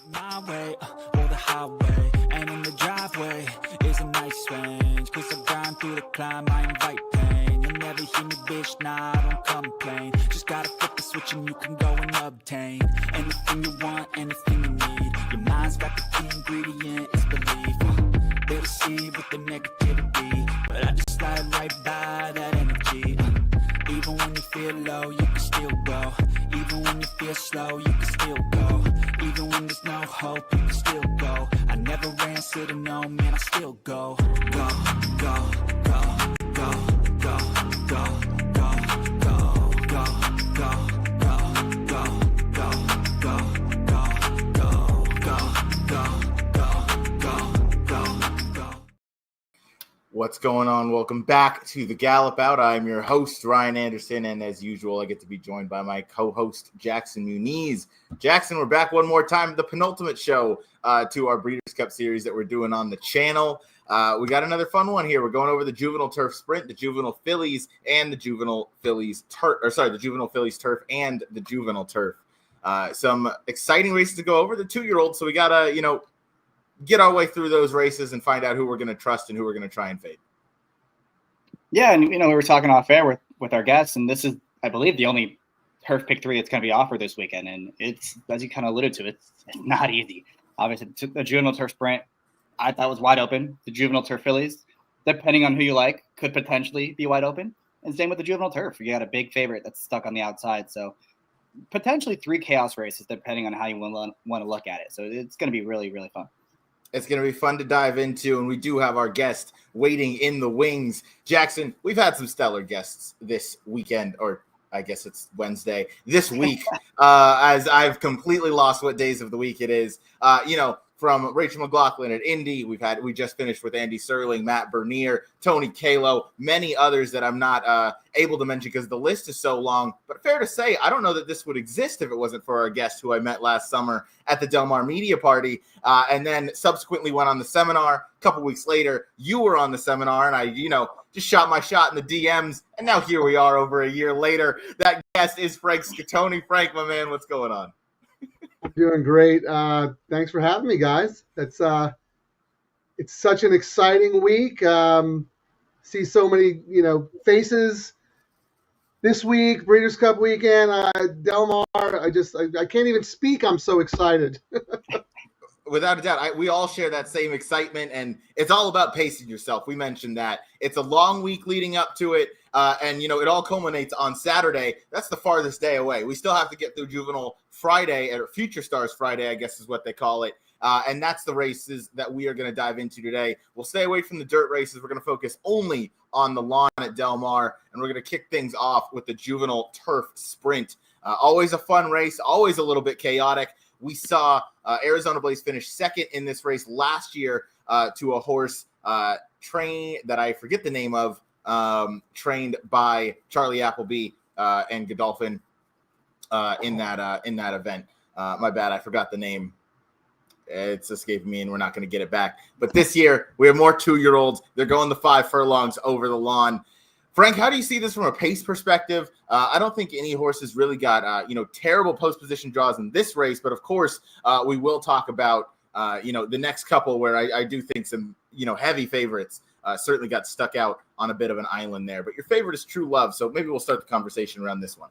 My way, or the highway, and in the driveway is a nice range. Cause I grind through the climb, I invite pain. You'll never hear me, bitch, nah, I don't complain. Just gotta flip the switch and you can go and obtain anything you want, anything you need. Your mind's got the key ingredient, it's belief. They deceive with the negativity, but I just slide right by that energy. Even when you feel low, you can still go. Even when you feel slow, you can still go. Even when there's no hope, you can still go. I never answer to no, man, I still go. Go, go, go, go, go, go, go, go, go, go, go, go, go, go, go. What's going on? Welcome back to the Gallop Out. I'm your host, Ryan Anderson, and as usual, I get to be joined by my co-host, Jackson Muniz. Jackson, we're back one more time, the penultimate show to our Breeders' Cup series that we're doing on the channel. We got another fun one here. We're going over the Juvenile Turf Sprint, the Juvenile Fillies, and the Juvenile Fillies Turf, the Juvenile Fillies Turf and the Juvenile Turf. Some exciting races to go over. The 2-year-olds, so we gotta, get our way through those races and find out who we're going to trust and who we're going to try and fade. Yeah, and we were talking off air with our guests, and this is, I believe, the only Turf Pick 3 that's going to be offered this weekend, and it's, as you kind of alluded to, it's not easy. Obviously, the Juvenile Turf Sprint, I thought was wide open. The Juvenile Turf Fillies, depending on who you like, could potentially be wide open. And same with the Juvenile Turf. You got a big favorite that's stuck on the outside, so potentially 3 chaos races depending on how you want to look at it. So it's going to be really, really fun. It's going to be fun to dive into, and we do have our guest waiting in the wings. Jackson, we've had some stellar guests this weekend, or I guess it's Wednesday, this week, as I've completely lost what days of the week it is. From Rachel McLaughlin at Indy, we just finished with Andy Serling, Matt Bernier, Tony Kalo, many others that I'm not able to mention because the list is so long. But fair to say, I don't know that this would exist if it wasn't for our guest who I met last summer at the Del Mar Media Party, and then subsequently went on the seminar. A couple weeks later, you were on the seminar, and I, just shot my shot in the DMs, and now here we are over a year later. That guest is Frank Scatoni. Frank, my man, what's going on? Doing great. Thanks for having me, guys. It's such an exciting week. See so many, faces this week, Breeders' Cup weekend, Del Mar. I can't even speak. I'm so excited. Without a doubt, we all share that same excitement, and it's all about pacing yourself. We mentioned that. It's a long week leading up to it, and, it all culminates on Saturday. That's the farthest day away. We still have to get through Juvenile Friday, or Future Stars Friday, I guess is what they call it, and that's the races that we are going to dive into today. We'll stay away from the dirt races. We're going to focus only on the lawn at Del Mar, and we're going to kick things off with the Juvenile Turf Sprint. Always a fun race, always a little bit chaotic. We saw Arizona Blaze finish second in this race last year to a horse trained that I forget the name of, trained by Charlie Appleby and Godolphin in that event. My bad, I forgot the name. It's escaping me, and we're not going to get it back. But this year, we have more 2-year-olds. They're going the 5 furlongs over the lawn. Frank, how do you see this from a pace perspective? I don't think any horses really got, terrible post position draws in this race. But, of course, we will talk about, the next couple where I do think some, heavy favorites certainly got stuck out on a bit of an island there. But your favorite is True Love. So maybe we'll start the conversation around this one.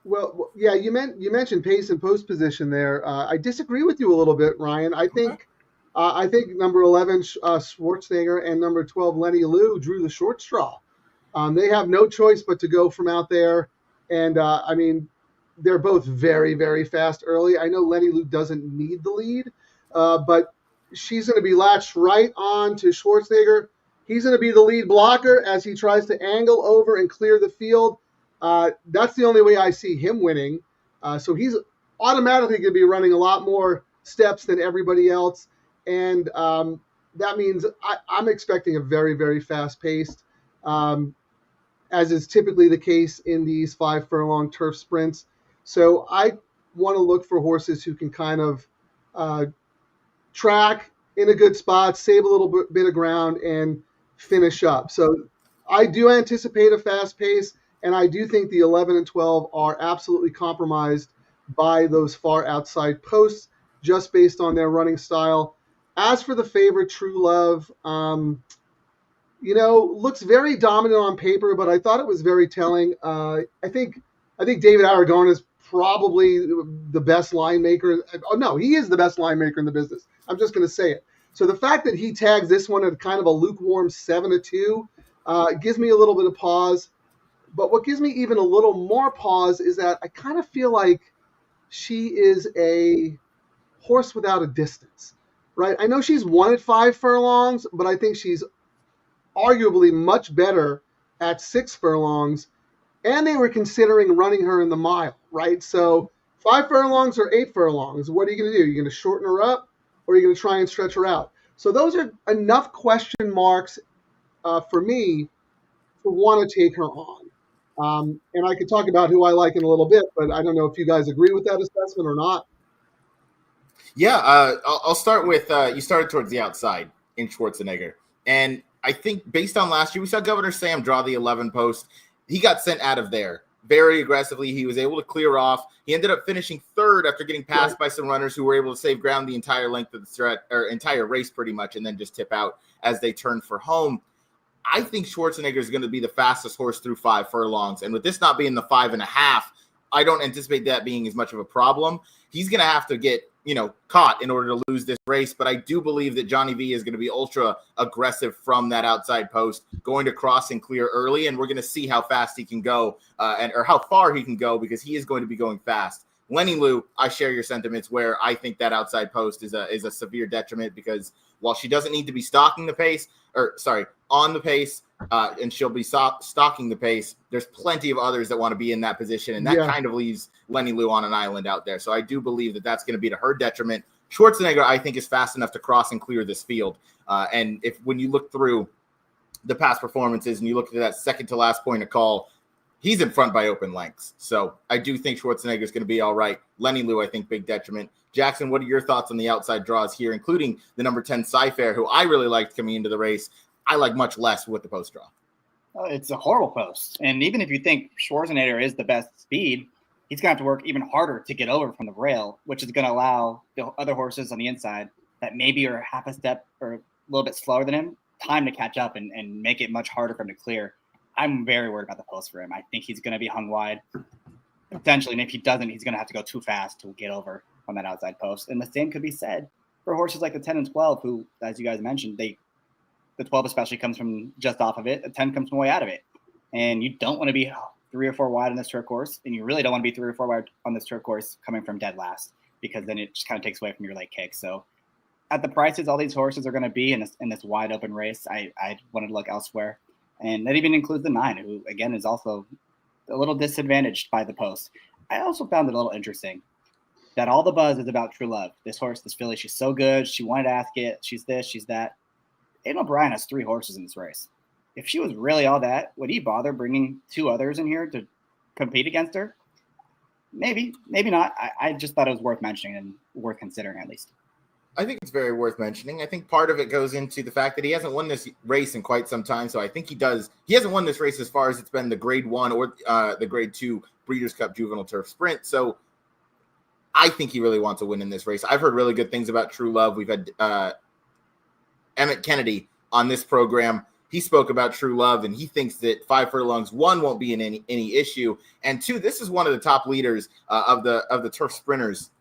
Well, yeah, you mentioned pace and post position there. I disagree with you a little bit, Ryan. I think number 11, Schwarzenegger, and number 12, Lenny Liu, drew the short straw. They have no choice but to go from out there. And, they're both very, very fast early. I know Lenny Liu doesn't need the lead, but she's going to be latched right on to Schwarzenegger. He's going to be the lead blocker as he tries to angle over and clear the field. That's the only way I see him winning. So he's automatically going to be running a lot more steps than everybody else. And that means I'm expecting a very, very fast-paced, as is typically the case in these 5 furlong turf sprints. So I want to look for horses who can kind of track in a good spot, save a little bit of ground, and finish up. So I do anticipate a fast pace, and I do think the 11 and 12 are absolutely compromised by those far outside posts. just based on their running style. As for the favorite, True Love, looks very dominant on paper, but I thought it was very telling. I think David Aragona is probably the best line maker. Oh no, he is the best line maker in the business. I'm just going to say it. So the fact that he tags this one at kind of a lukewarm 7-2 gives me a little bit of pause. But what gives me even a little more pause is that I kind of feel like she is a horse without a distance, right? I know she's won at 5 furlongs, but I think she's arguably much better at 6 furlongs. And they were considering running her in the mile, right? So 5 furlongs or 8 furlongs, what are you going to do? You're going to shorten her up, or are you going to try and stretch her out? So those are enough question marks for me to want to take her on. And I could talk about who I like in a little bit, but I don't know if you guys agree with that assessment or not. Yeah, I'll start with you started towards the outside in Schwarzenegger. And I think based on last year, we saw Governor Sam draw the 11 post. He got sent out of there very aggressively. He was able to clear off. He ended up finishing third after getting passed by some runners who were able to save ground the entire length of the threat, or entire race pretty much, and then just tip out as they turned for home. I think Schwarzenegger is going to be the fastest horse through 5 furlongs. And with this not being the 5.5, I don't anticipate that being as much of a problem. He's going to have to get, caught in order to lose this race. But I do believe that Johnny V is going to be ultra aggressive from that outside post, going to cross and clear early. And we're going to see how fast he can go or how far he can go, because he is going to be going fast. Lenny Lou, I share your sentiments where I think that outside post is a severe detriment, because while she doesn't need to be on the pace, and she'll be stalking the pace, there's plenty of others that want to be in that position, and that kind of leaves Lenny Lou on an island out there. So I do believe that that's going to be to her detriment. Schwarzenegger, I think, is fast enough to cross and clear this field. And when you look through the past performances and you look at that second to last point of call, he's in front by open lengths. So I do think Schwarzenegger is going to be all right. Lenny Lou, I think, big detriment. Jackson, what are your thoughts on the outside draws here, including the number 10 Cyfair, who I really liked coming into the race? I like much less with the post draw. It's a horrible post. And even if you think Schwarzenegger is the best speed, he's going to have to work even harder to get over from the rail, which is going to allow the other horses on the inside that maybe are half a step or a little bit slower than him time to catch up and make it much harder for him to clear. I'm very worried about the post for him. I think he's going to be hung wide potentially. And if he doesn't, he's going to have to go too fast to get over on that outside post. And the same could be said for horses like the 10 and 12, who, as you guys mentioned, the 12 especially comes from just off of it. The 10 comes from way out of it. And you don't want to be 3 or 4 wide on this turf course. And you really don't want to be 3 or 4 wide on this turf course coming from dead last, because then it just kind of takes away from your late kick. So at the prices all these horses are going to be in this wide open race, I wanted to look elsewhere. And that even includes the 9, who, again, is also a little disadvantaged by the post. I also found it a little interesting that all the buzz is about True Love. This horse, this filly, she's so good. She wanted to ask it. She's this, she's that. Aidan O'Brien has 3 horses in this race. If she was really all that, would he bother bringing 2 others in here to compete against her? Maybe, maybe not. I just thought it was worth mentioning and worth considering at least. I think it's very worth mentioning. I think part of it goes into the fact that he hasn't won this race in quite some time. So I think he hasn't won this race as far as it's been the grade 1 or the grade 2 Breeders' Cup Juvenile Turf Sprint. So I think he really wants to win in this race. I've heard really good things about True Love. We've had Emmett Kennedy on this program. He spoke about True Love, and he thinks that 5 furlongs, 1, won't be in any issue, and 2, this is one of the top leaders of the turf sprinters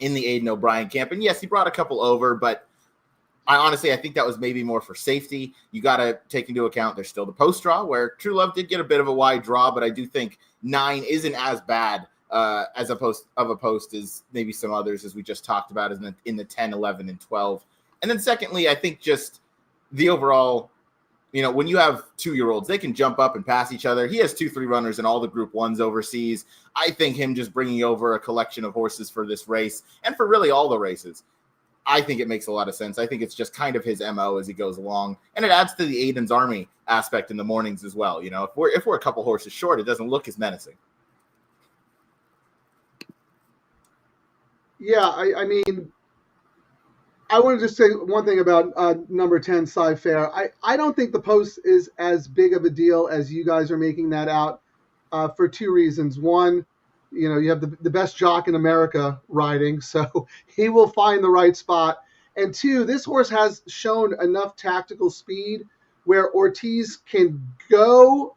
in the Aidan O'Brien camp. And yes, he brought a couple over, but I think that was maybe more for safety. You got to take into account there's still the post draw, where True Love did get a bit of a wide draw, but I do think 9 isn't as bad as a post as maybe some others, as we just talked about, in the 10, 11, and 12. And then secondly, I think just the overall, when you have 2-year-olds, they can jump up and pass each other. He has 2-3 runners in all the Group 1s overseas. I think him just bringing over a collection of horses for this race, and for really all the races, I think it makes a lot of sense. I think it's just kind of his MO as he goes along. And it adds to the Aidan's Army aspect in the mornings as well. If we're a couple horses short, it doesn't look as menacing. Yeah, I mean, I want to just say one thing about number 10, Cyfair. I don't think the post is as big of a deal as you guys are making that out for 2 reasons. One, you have the best jock in America riding, so he will find the right spot. And 2, this horse has shown enough tactical speed where Ortiz can go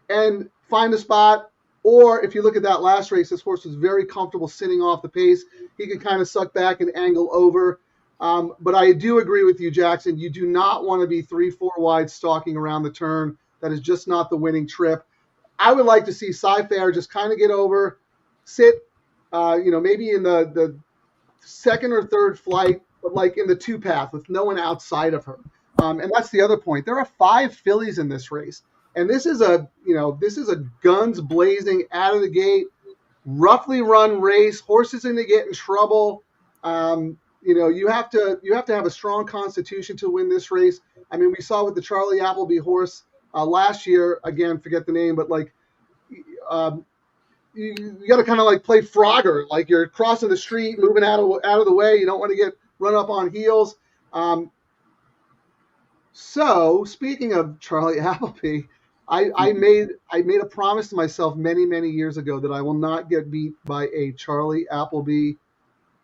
and find a spot. Or if you look at that last race, this horse was very comfortable sitting off the pace. He could kind of suck back and angle over. But I do agree with you, Jackson. You do not want to be 3-4 wide stalking around the turn. That is just not the winning trip. I would like to see Cy-Fair just kind of get over, sit, maybe in the second or third flight, but like in the 2 path with no one outside of her. And that's the other point. There are 5 fillies in this race. And this is a guns blazing out of the gate, roughly run race. Horses going to get in trouble. You have to have a strong constitution to win this race. I mean, we saw with the Charlie Appleby horse last year. Again, forget the name, but like you got to kind of like play Frogger, like you're crossing the street, moving out of the way. You don't want to get run up on heels. So speaking of Charlie Appleby, I made a promise to myself many, many years ago that I will not get beat by a Charlie Appleby,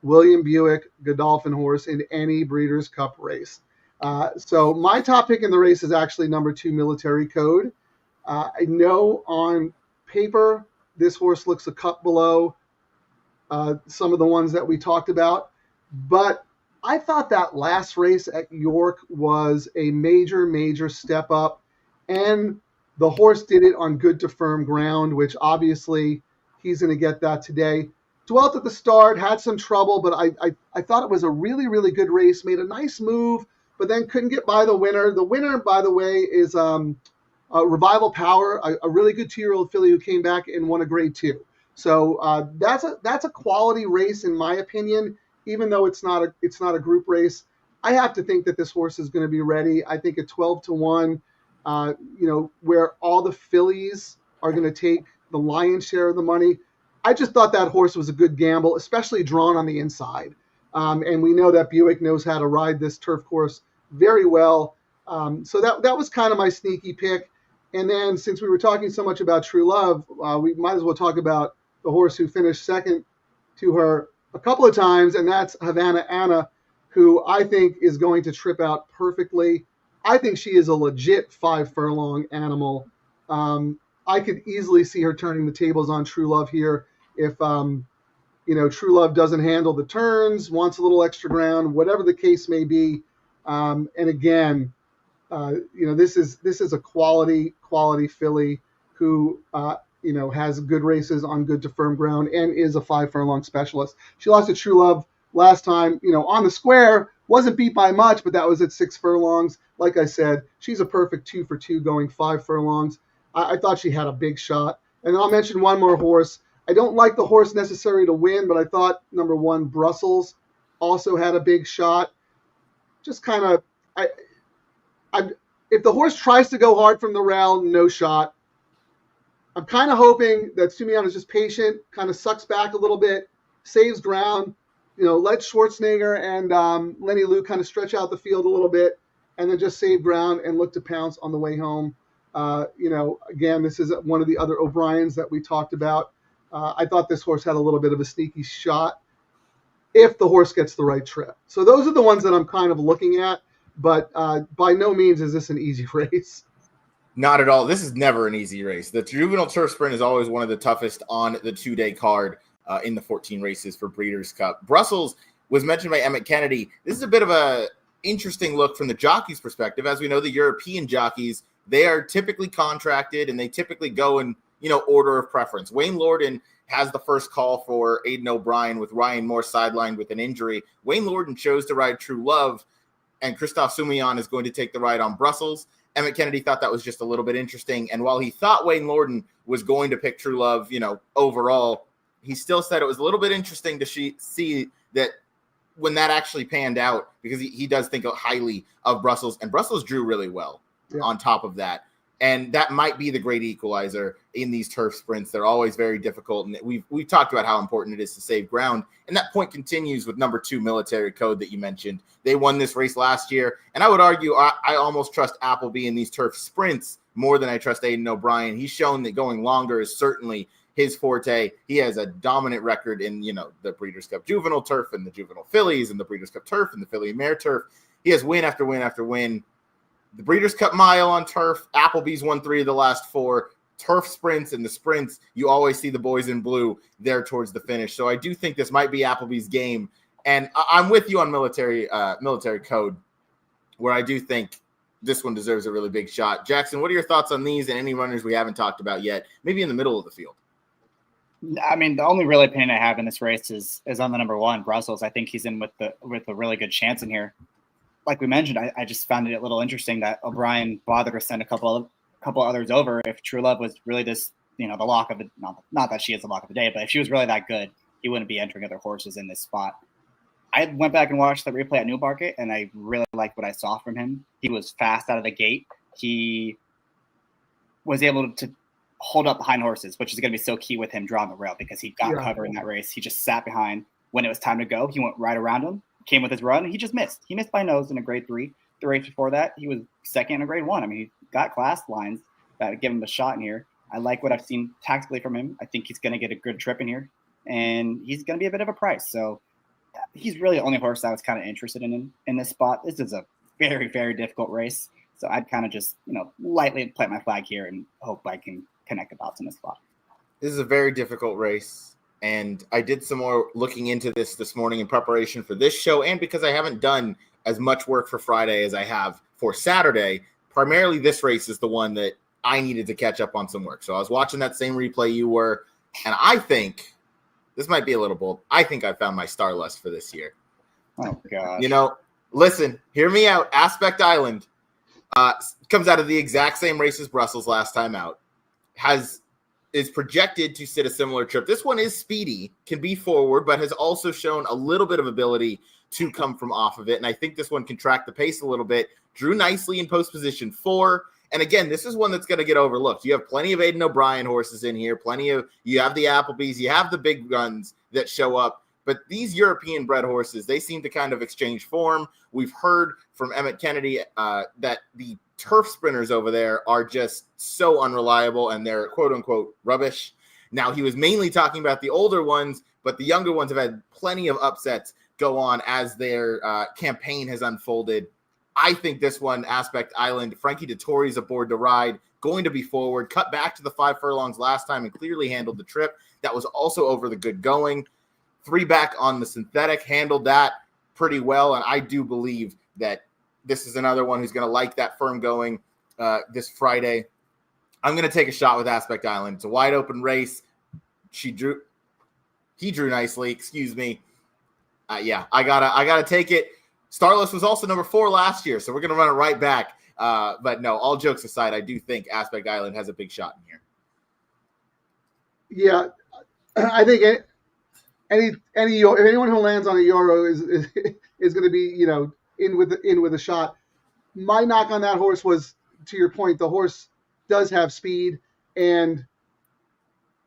William Buick, Godolphin horse in any Breeders' Cup race. So my top pick in the race is actually number 2, Military Code. I know on paper this horse looks a cut below some of the ones that we talked about, but I thought that last race at York was a major, major step up, and the horse did it on good to firm ground, which obviously he's going to get that today. Dwelt at the start, had some trouble, but I thought it was a really, really good race, made a nice move, but then couldn't get by the winner. The winner, by the way, is Revival Power, a really good 2-year-old filly who came back and won a Grade 2. So that's a quality race in my opinion, even though it's not a group race. I have to think that this horse is going to be ready. I think at 12-1, where all the fillies are going to take the lion's share of the money. I just thought that horse was a good gamble, especially drawn on the inside. And we know that Buick knows how to ride this turf course very well. So that was kind of my sneaky pick. And then since we were talking so much about True Love, we might as well talk about the horse who finished second to her a couple of times, and that's Havana Anna, who I think is going to trip out perfectly. I think she is a legit 5-furlong animal. I could easily see her turning the tables on True Love here if True Love doesn't handle the turns, wants a little extra ground, whatever the case may be. And again, this is a quality filly who has good races on good to firm ground and is a 5-furlong specialist. She lost to True Love last time, on the square, wasn't beat by much, but that was at 6 furlongs. Like I said, she's a perfect 2 for 2 going 5 furlongs. I thought she had a big shot. And I'll mention one more horse. I don't like the horse necessary to win, but I thought number 1, Brussels, also had a big shot. Just kind of, if the horse tries to go hard from the rail, no shot. I'm kind of hoping that Sumion is just patient, kind of sucks back a little bit, saves ground, let Schwarzenegger and Lenny Lou kind of stretch out the field a little bit, and then just save ground and look to pounce on the way home. Again, this is one of the other O'Briens that we talked about. I thought this horse had a little bit of a sneaky shot if the horse gets the right trip. So those are the ones that I'm kind of looking at, but by no means is this an easy race. Not at all. This is never an easy race. The Juvenile Turf Sprint is always one of the toughest on the 2-day card in the 14 races for Breeders' Cup. Brussels was mentioned by Emmett Kennedy. This is a bit of a interesting look from the jockey's perspective. As we know, the European jockeys, they are typically contracted and they typically go in, order of preference. Wayne Lorden has the first call for Aidan O'Brien with Ryan Moore sidelined with an injury. Wayne Lorden chose to ride True Love, and Christophe Soumillon is going to take the ride on Brussels. Emmett Kennedy thought that was just a little bit interesting. And while he thought Wayne Lorden was going to pick True Love, overall, he still said it was a little bit interesting to see that when that actually panned out, because he does think highly of Brussels, and Brussels drew really well on top of that. And that might be the great equalizer in these turf sprints. They're always very difficult. And we've talked about how important it is to save ground. And that point continues with number 2, Military Code, that you mentioned. They won this race last year. And I would argue I almost trust Appleby in these turf sprints more than I trust Aidan O'Brien. He's shown that going longer is certainly his forte. He has a dominant record in, the Breeders' Cup Juvenile Turf and the Juvenile Fillies and the Breeders' Cup Turf and the Filly Mare Turf. He has win after win after win. The Breeders' Cup Mile on turf, Applebee's won 3 of the last 4. Turf sprints and the sprints, you always see the boys in blue there towards the finish. So I do think this might be Applebee's game. And I'm with you on military code, where I do think this one deserves a really big shot. Jackson, what are your thoughts on these and any runners we haven't talked about yet, maybe in the middle of the field? I mean, the only real opinion I have in this race is on the number 1, Brussels. I think he's in with a really good chance in here. Like we mentioned, I just found it a little interesting that O'Brien bothered to send a couple others over. If True Love was really this, the lock of the, not that she is the lock of the day, but if she was really that good, he wouldn't be entering other horses in this spot. I went back and watched the replay at Newmarket, and I really liked what I saw from him. He was fast out of the gate. He was able to hold up behind horses, which is going to be so key with him drawing the rail, because he got cover in that race. He just sat behind. When it was time to go, he went right around him, came with his run, and he just missed. He missed by nose in a grade 3. The race before that, he was second in a grade 1. I mean, he got class lines that give him a shot in here. I like what I've seen tactically from him. I think he's going to get a good trip in here, and he's going to be a bit of a price. So he's really the only horse I was kind of interested in this spot. This is a very, very difficult race. So I'd kind of just, lightly plant my flag here and hope I can connect the dots in this spot. This is a very difficult race. And I did some more looking into this morning in preparation for this show, and because I haven't done as much work for Friday as I have for Saturday. Primarily, this race is the one that I needed to catch up on some work. So I was watching that same replay you were, and I think this might be a little bold. I think I found my star list for this year. Oh, God. Listen, hear me out. Aspect Island comes out of the exact same race as Brussels last time out. Is projected to sit a similar trip. This one is speedy, can be forward, but has also shown a little bit of ability to come from off of it. And I think this one can track the pace a little bit. Drew nicely in post position 4. And again, this is one that's going to get overlooked. You have plenty of Aidan O'Brien horses in here. You have the Applebee's, you have the big guns that show up. But these European bred horses, they seem to kind of exchange form. We've heard from Emmett Kennedy that the turf sprinters over there are just so unreliable and they're quote unquote rubbish. Now, he was mainly talking about the older ones, but the younger ones have had plenty of upsets go on as their campaign has unfolded. I think this one, Aspect Island, Frankie Dettori's aboard the ride, going to be forward, cut back to the 5 furlongs last time and clearly handled the trip. That was also over the good going. 3 back on the synthetic, handled that pretty well. And I do believe that this is another one who's going to like that firm going this Friday. I'm going to take a shot with Aspect Island. It's a wide open race. He drew nicely. Excuse me. I gotta take it. Starless was also number 4 last year, so we're going to run it right back. But no, all jokes aside, I do think Aspect Island has a big shot in here. Yeah, I think if anyone who lands on a Euro is going to be in with a shot. My knock on that horse was, to your point, the horse does have speed, and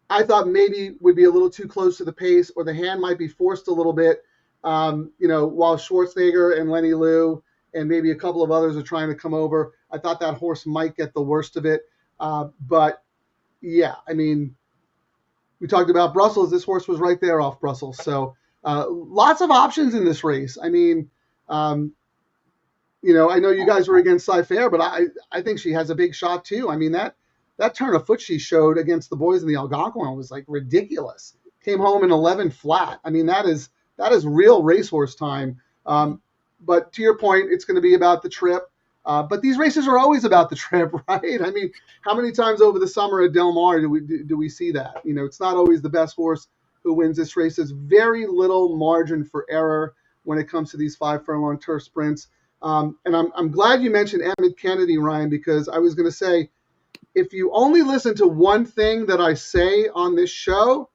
I thought maybe would be a little too close to the pace, or the hand might be forced a little bit. While Schwarzenegger and Lenny Liu and maybe a couple of others are trying to come over, I thought that horse might get the worst of it. But yeah, I mean, we talked about Brussels. This horse was right there off Brussels. So lots of options in this race. I mean, I know you guys were against Cy-Fair, but I think she has a big shot too. I mean, that turn of foot she showed against the boys in the Algonquin was like ridiculous. Came home in 11 flat. I mean, that is real racehorse time. But to your point, it's going to be about the trip. But these races are always about the trip, right? I mean, how many times over the summer at Del Mar do we see that? It's not always the best horse who wins this race. There's very little margin for error when it comes to these 5 furlong turf sprints. And I'm glad you mentioned Emmett Kennedy, Ryan, because I was going to say, if you only listen to one thing that I say on this show,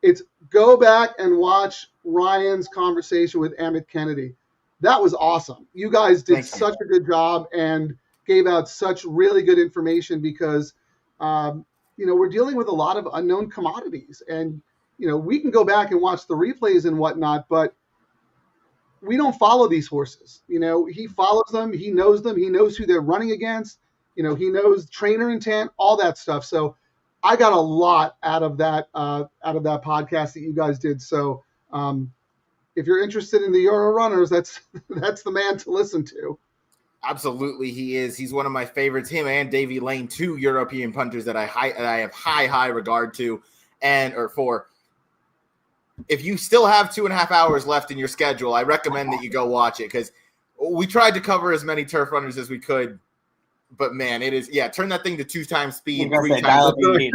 it's go back and watch Ryan's conversation with Emmett Kennedy. That was awesome. You guys did such a good job and gave out such really good information because, we're dealing with a lot of unknown commodities. And, we can go back and watch the replays and whatnot, but we don't follow these horses. He follows them. He knows them. He knows who they're running against. He knows trainer intent, all that stuff. So I got a lot out of that podcast that you guys did. So if you're interested in the Euro runners, that's the man to listen to. Absolutely, he is. He's one of my favorites. Him and Davy Lane, two European punters that I have high regard to, for. If you still have 2.5 hours left in your schedule, I recommend that you go watch it, because we tried to cover as many turf runners as we could. But man, it is, turn that thing to 2 times speed, 3 times speed.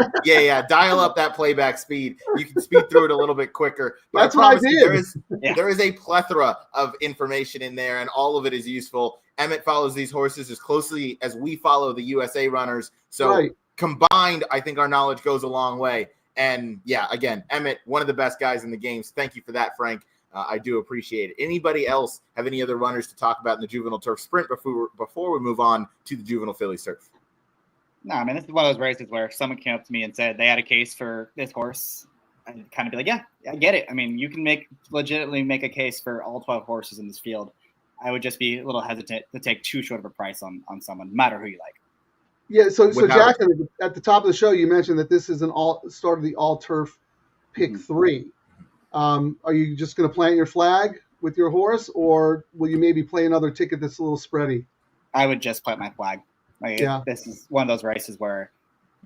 Dial up that playback speed. You can speed through it a little bit quicker. But that's what I did. There is a plethora of information in there, and all of it is useful. Emmett follows these horses as closely as we follow the USA runners. So combined, I think our knowledge goes a long way. And again, Emmett, one of the best guys in the game. So thank you for that, Frank. I do appreciate it. Anybody else have any other runners to talk about in the Juvenile Turf Sprint before we move on to the Juvenile Fillies Turf? No, I mean, this is one of those races where if someone came up to me and said they had a case for this horse, I'd kind of be like, yeah, I get it. I mean, you can legitimately make a case for all 12 horses in this field. I would just be a little hesitant to take too short of a price on someone, no matter who you like. Yeah, so Jackson, at the top of the show, you mentioned that this is start of the all-turf pick 3. Are you just going to plant your flag with your horse, or will you maybe play another ticket that's a little spready? I would just plant my flag. This is one of those races where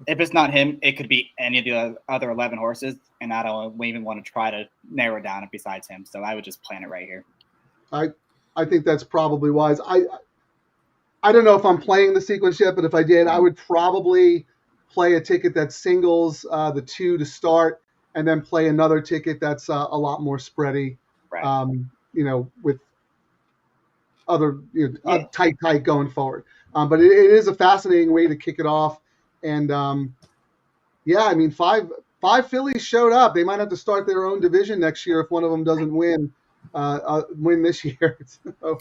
if it's not him, it could be any of the other 11 horses, and I don't even want to try to narrow it down besides him. So I would just plant it right here. I think that's probably wise. I don't know if I'm playing the sequence yet, but if I did, I would probably play a ticket that singles the 2 to start, and then play another ticket that's a lot more spready, with other tight going forward. But it is a fascinating way to kick it off. And I mean, five fillies showed up. They might have to start their own division next year if one of them doesn't win this year. So,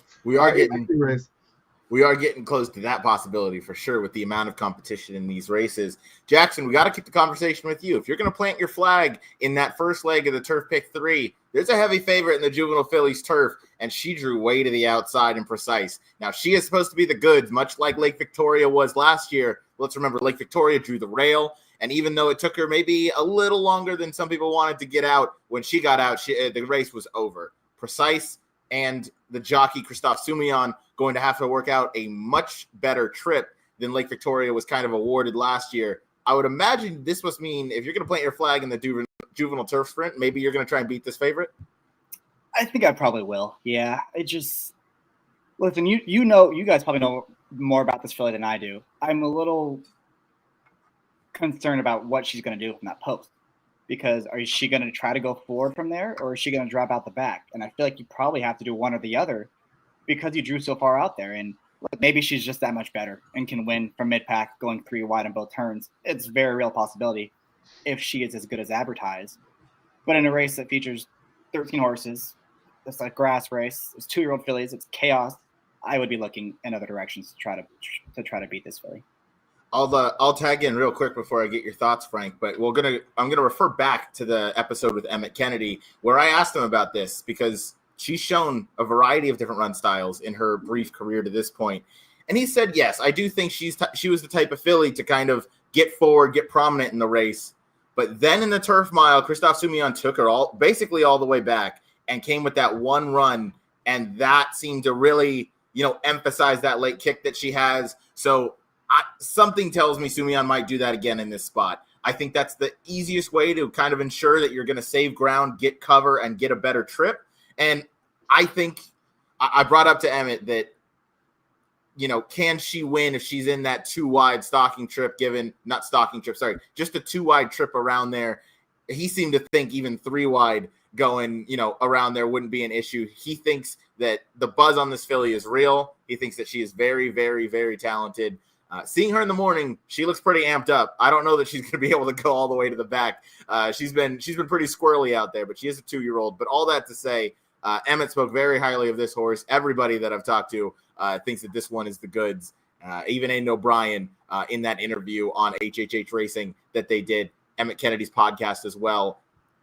we are getting close to that possibility for sure, with the amount of competition in these races. Jackson, we got to keep the conversation with you. If you're going to plant your flag in that first leg of the Turf Pick 3, there's a heavy favorite in the Juvenile Fillies Turf, and she drew way to the outside and Precise. Now, she is supposed to be the goods, much like Lake Victoria was last year. Let's remember, Lake Victoria drew the rail, and even though it took her maybe a little longer than some people wanted to get out, when she got out, the race was over. Precise and the jockey Christophe Soumillon going to have to work out a much better trip than Lake Victoria was kind of awarded last year. I would imagine this must mean if you're going to plant your flag in the Juvenile Turf Sprint, maybe you're going to try and beat this favorite? I think I probably will. Yeah, listen, you guys probably know more about this filly than I do. I'm a little concerned about what she's going to do from that post. Because is she going to try to go forward from there, or is she going to drop out the back? And I feel like you probably have to do one or the other because you drew so far out there. And maybe she's just that much better and can win from mid-pack going 3 wide on both turns. It's a very real possibility if she is as good as advertised. But in a race that features 13 horses, it's a grass race, it's 2-year-old fillies, it's chaos, I would be looking in other directions to try to beat this filly. I'll tag in real quick before I get your thoughts, Frank, but I'm gonna refer back to the episode with Emmett Kennedy where I asked him about this, because she's shown a variety of different run styles in her brief career to this point. And he said, yes, I do think she was the type of filly to kind of get forward, get prominent in the race. But then in the turf mile, Christophe Soumillon took her basically all the way back and came with that one run. And that seemed to really, emphasize that late kick that she has. So something tells me Soumillon might do that again in this spot. I think that's the easiest way to kind of ensure that you're going to save ground, get cover, and get a better trip. And I think I brought up to Emmett that, can she win if she's in that 2-wide stocking trip, just a 2-wide trip around there. He seemed to think even 3-wide going, around there wouldn't be an issue. He thinks that the buzz on this filly is real. He thinks that she is very, very, very talented. Seeing her in the morning, she looks pretty amped up. I don't know that she's going to be able to go all the way to the back. She's been pretty squirrely out there, but she is a 2-year-old. But all that to say, Emmett spoke very highly of this horse. Everybody that I've talked to thinks that this one is the goods. Even Aidan O'Brien in that interview on HHH Racing that they did, Emmett Kennedy's podcast as well.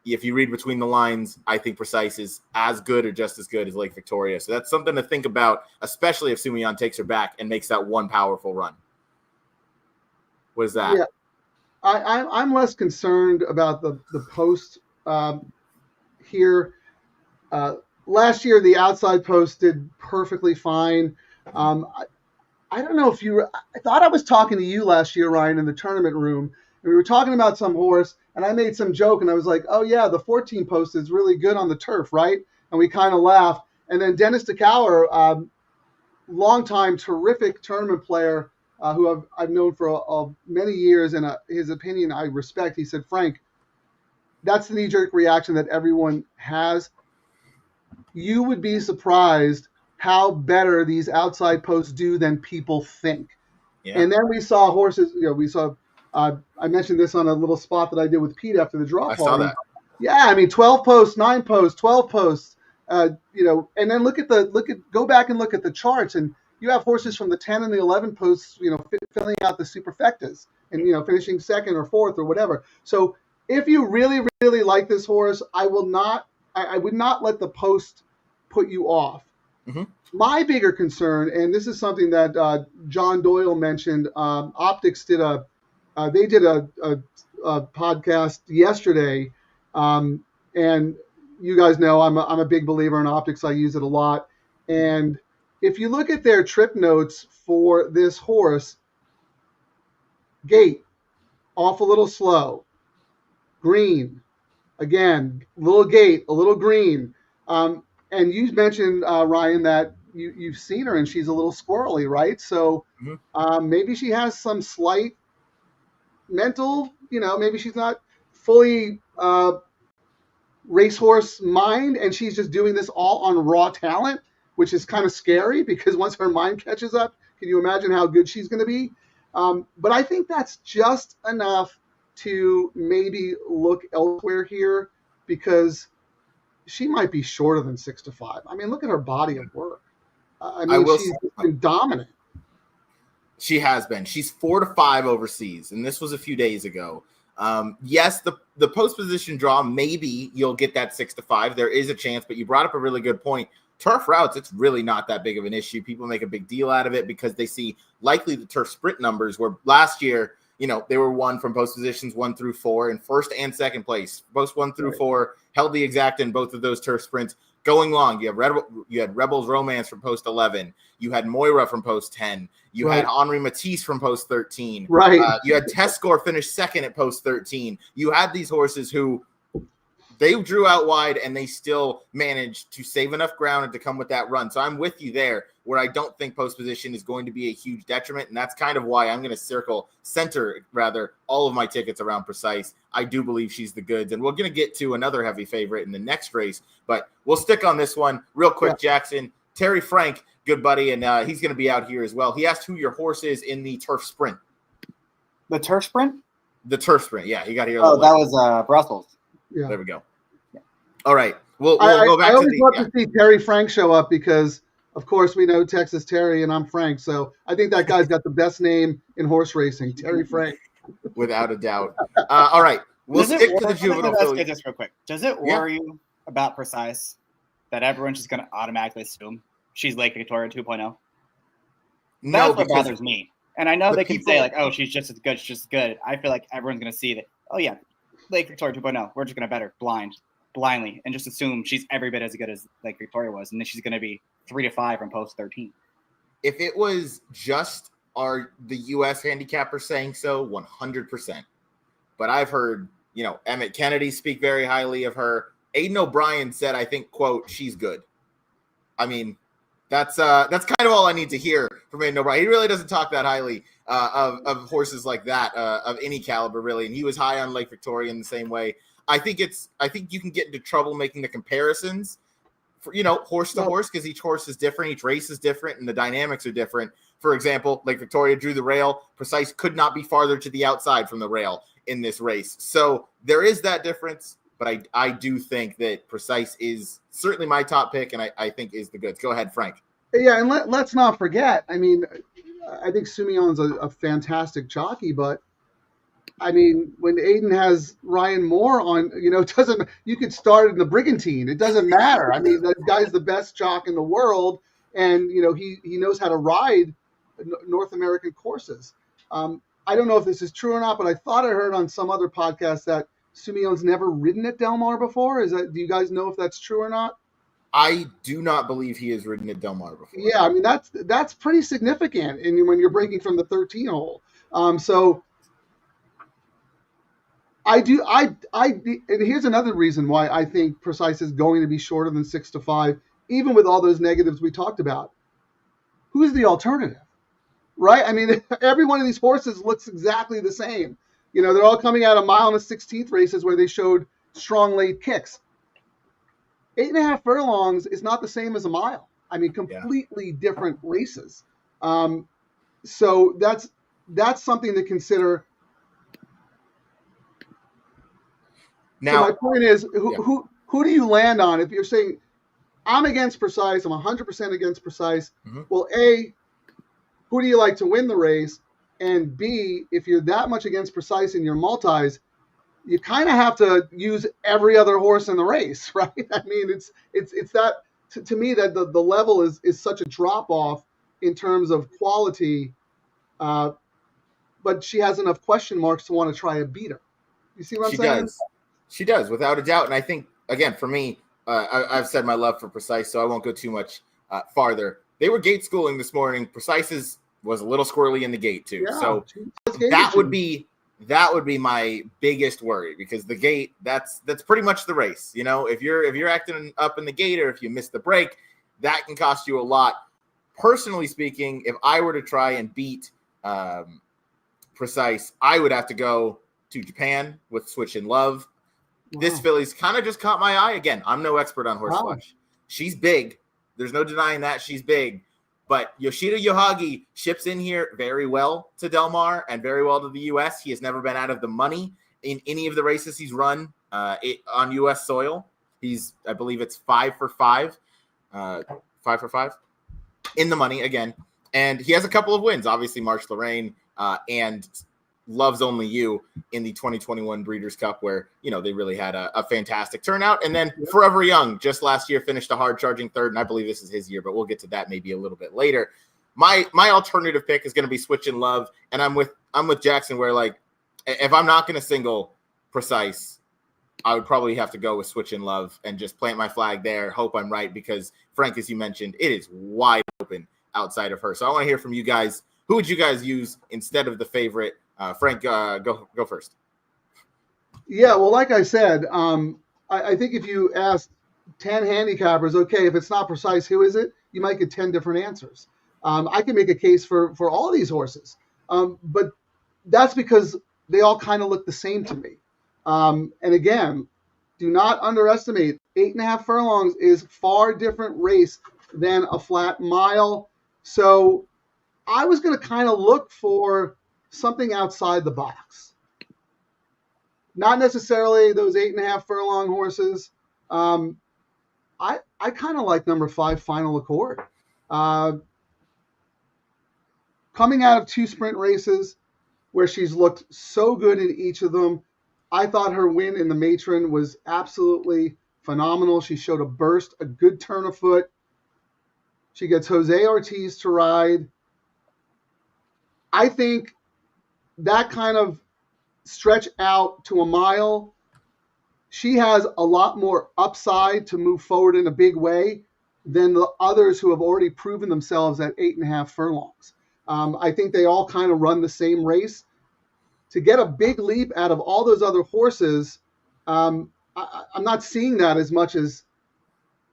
If you read between the lines, I think Precise is as good or just as good as Lake Victoria. So that's something to think about, especially if Soumillon takes her back and makes that one powerful run. What is that? I'm less concerned about the post here. Last year, the outside post did perfectly fine. I don't know if I thought I was talking to you last year, Ryan, in the tournament room. And we were talking about some horse, and I made some joke, and I was like, oh, yeah, the 14 post is really good on the turf, right? And we kind of laughed. And then Dennis DeCauer, longtime terrific tournament player who I've known for many years, and his opinion I respect. He said, Frank, that's the knee-jerk reaction that everyone has. You would be surprised how better these outside posts do than people think. Yeah. And then we saw horses, I mentioned this on a little spot that I did with Pete after the draw party. I saw that. Yeah, I mean, 12 posts, 9 posts, 12 posts, and then go back and look at the charts, and you have horses from the 10 and the 11 posts, filling out the superfectas and, finishing second or fourth or whatever. So if you really, really like this horse, I would not let the post put you off. Mm-hmm. My bigger concern, and this is something that John Doyle mentioned, Optics did a podcast yesterday, and you guys know I'm a big believer in Optics. I use it a lot, and if you look at their trip notes for this horse, gait, off a little slow, green, again, little gait, a little green. And you mentioned, Ryan, that you've seen her and she's a little squirrely, right? So maybe she has some slight mental, maybe she's not fully racehorse mind and she's just doing this all on raw talent, which is kind of scary because once her mind catches up, can you imagine how good she's going to be? But I think that's just enough to maybe look elsewhere here because she might be shorter than 6-5. I mean, look at her body of work. She's been dominant. She has been. She's 4-5 overseas, and this was a few days ago. Yes, the post position draw, maybe you'll get that 6-5. There is a chance, but you brought up a really good point. Turf routes, it's really not that big of an issue. People make a big deal out of it because they see likely the turf sprint numbers where last year, they were won from post positions 1 through 4 in first and second place. Post 1 through 4 held the exact in both of those turf sprints. Going long, you had Rebels Romance from post 11. You had Moira from post 10. You had Henri Matisse from post 13. Right. You had Tescore finish second at post 13. You had these horses who they drew out wide and they still managed to save enough ground and to come with that run. So I'm with you there where I don't think post position is going to be a huge detriment. And that's kind of why I'm going to center all of my tickets around Precise. I do believe she's the goods. And we're going to get to another heavy favorite in the next race, but we'll stick on this one real quick. Yeah. Jackson, Terry Frank, good buddy. And he's going to be out here as well. He asked who your horse is in the turf sprint. The turf sprint? The turf sprint. Yeah. He got here. Oh, that was Brussels. Yeah. There we go. Yeah. All right. We'll go back I always love to see Terry Frank show up because, of course, we know Texas Terry and I'm Frank. So I think that guy's got the best name in horse racing, Terry Frank. Without a doubt. All right. We'll stick to the Juvenile Fillies. Let's get this real quick. Does it worry you about Precise that everyone's just going to automatically assume she's Lake Victoria 2.0? No, that's what bothers me. And I know they can say, like, oh, she's just as good, she's just good. I feel like everyone's going to see that, oh, yeah, Lake Victoria 2.0. We're just going to bet her blindly, and just assume she's every bit as good as Lake Victoria was, and then she's going to be 3-5 from post 13. If it was just the U.S. handicapper saying so, 100%. But I've heard, Emmett Kennedy speak very highly of her. Aidan O'Brien said, I think, quote, she's good. I mean, that's kind of all I need to hear from Aidan O'Brien. He really doesn't talk that highly of horses like that, of any caliber, really. And he was high on Lake Victoria in the same way. I think you can get into trouble making the comparisons for, horse to horse, because each horse is different, each race is different, and the dynamics are different. For example, Lake Victoria drew the rail. Precise could not be farther to the outside from the rail in this race. So there is that difference, but I do think that Precise is certainly my top pick, and I think is the goods. Go ahead, Frank. Yeah, and let's not forget, I mean, I think Sumion's a fantastic jockey, but I mean, when Aidan has Ryan Moore on, you could start in the Brigantine. It doesn't matter. I mean, that guy's the best jock in the world, and, he knows how to ride North American courses. I don't know if this is true or not, but I thought I heard on some other podcast that Sumion's never ridden at Del Mar before. Do you guys know if that's true or not? I do not believe he has ridden at Del Mar before. Yeah, I mean that's pretty significant, and when you're breaking from the 13 hole. So and here's another reason why I think Precise is going to be shorter than 6-5, even with all those negatives we talked about. Who's the alternative, right? I mean, every one of these horses looks exactly the same. They're all coming out of mile and a 16th races where they showed strong late kicks. 8.5 furlongs is not the same as a mile. I mean, completely different races. So that's something to consider. Now, so my point is, who do you land on if you're saying I'm against Precise, I'm 100% against Precise? Mm-hmm. Well, A, who do you like to win the race? And B, if you're that much against Precise in your multis, you kind of have to use every other horse in the race, right? I mean, it's that to me that the level is such a drop off in terms of quality, but she has enough question marks to want to try to beat her. You see what I'm saying? She does, without a doubt. And I think, again, for me, I've said my love for Precise, so I won't go too much farther. They were gate schooling this morning. Precise was a little squirrely in the gate too. Yeah, so that would be my biggest worry, because the gate, that's pretty much the race. If you're acting up in the gate, or if you miss the break, that can cost you a lot. Personally speaking, if I were to try and beat Precise, I would have to go to Japan with Switch in Love. Wow. This filly's kind of just caught my eye. Again, I'm no expert on horse flesh. She's big. There's no denying that she's big. But Yoshida Yohagi ships in here very well to Del Mar and very well to the U.S. He has never been out of the money in any of the races he's run on U.S. soil. I believe it's 5 for 5 in the money again. And he has a couple of wins, obviously March Lorraine and Loves Only You in the 2021 Breeders' Cup, where, they really had a fantastic turnout. And then Forever Young just last year finished a hard-charging third, and I believe this is his year, but we'll get to that maybe a little bit later. My alternative pick is going to be Switch in Love, and I'm with Jackson, where, like, if I'm not going to single Precise, I would probably have to go with Switch in Love and just plant my flag there, hope I'm right, because, Frank, as you mentioned, it is wide open outside of her. So I want to hear from you guys. Who would you guys use instead of the favorite? Frank, go first. Yeah, well, like I said, I think if you ask 10 handicappers, okay, if it's not Precise, who is it? You might get 10 different answers. I can make a case for all these horses, but that's because they all kind of look the same to me. And again, do not underestimate 8.5 furlongs is far different race than a flat mile. So I was going to kind of look for something outside the box. Not necessarily those 8.5 furlong horses. I kind of like number 5, Final Accord. Coming out of 2 sprint races where she's looked so good in each of them, I thought her win in the Matron was absolutely phenomenal. She showed a burst, a good turn of foot. She gets Jose Ortiz to ride. I think that kind of stretch out to a mile, she has a lot more upside to move forward in a big way than the others who have already proven themselves at 8.5 furlongs. I think they all kind of run the same race. To get a big leap out of all those other horses, I'm not seeing that as much as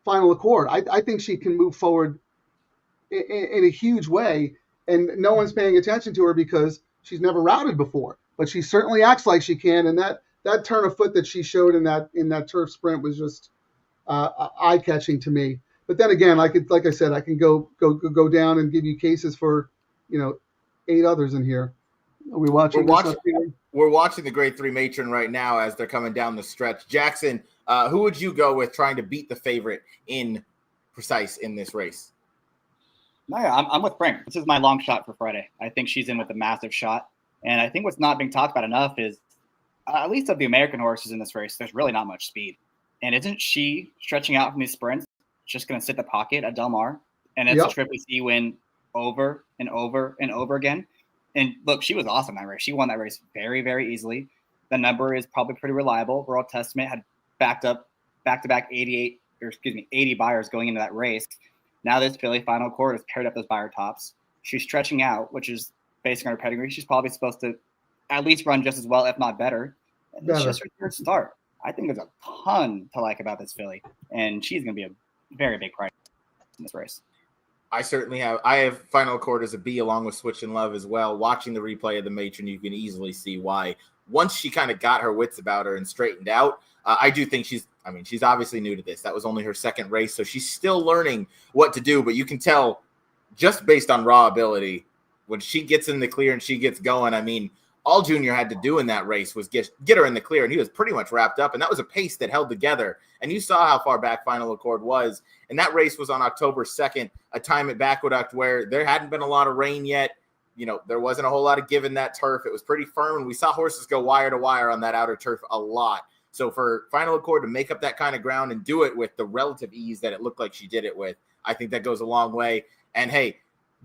Final Accord. I think she can move forward in a huge way, and no one's paying attention to her because she's never routed before, but she certainly acts like she can. And that turn of foot that she showed in that turf sprint was just eye-catching to me. But then again, like I said, I can go down and give you cases for 8 others in here. Are we watching? We're watching the Grade 3 Matron right now as they're coming down the stretch. Jackson, who would you go with trying to beat the favorite in Precise in this race? No, I'm with Frank. This is my long shot for Friday. I think she's in with a massive shot. And I think what's not being talked about enough is, at least of the American horses in this race, there's really not much speed. And isn't she stretching out from these sprints just going to sit the pocket at Del Mar? And it's a Triple C win over and over and over again. And look, she was awesome in that race. She won that race very, very easily. The number is probably pretty reliable. Royal Testament had back-to-back 80 buyers going into that race. Now this filly final quarter has paired up those buyer tops. She's stretching out, which is based on her pedigree. She's probably supposed to at least run just as well, if not better. And it's just her third start. I think there's a ton to like about this filly, and she's going to be a very big price in this race. I certainly have. I have Final Accord as a B along with Switch and Love as well. Watching the replay of the Matron, you can easily see why. Once she kind of got her wits about her and straightened out, I do think she's obviously new to this. That was only her second race, so she's still learning what to do. But you can tell just based on raw ability, when she gets in the clear and she gets going, I mean, all Junior had to do in that race was get her in the clear, and he was pretty much wrapped up. And that was a pace that held together. And you saw how far back Final Accord was. And that race was on October 2nd, a time at Aqueduct where there hadn't been a lot of rain yet. You know, there wasn't a whole lot of give in that turf. It was pretty firm, and we saw horses go wire to wire on that outer turf a lot. So for Final Accord to make up that kind of ground and do it with the relative ease that it looked like she did it with, I think that goes a long way. And hey,